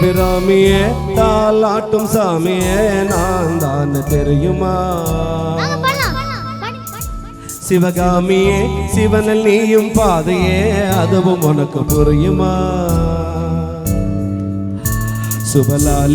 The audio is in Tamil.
அபிராமியே தாலாட்டும் சாமியே நான் தான் தெரியுமா? சிவகாமியே சிவனில் நீயும் பாதையே அதுவும் உனக்கு புரியுமா? சுபலால்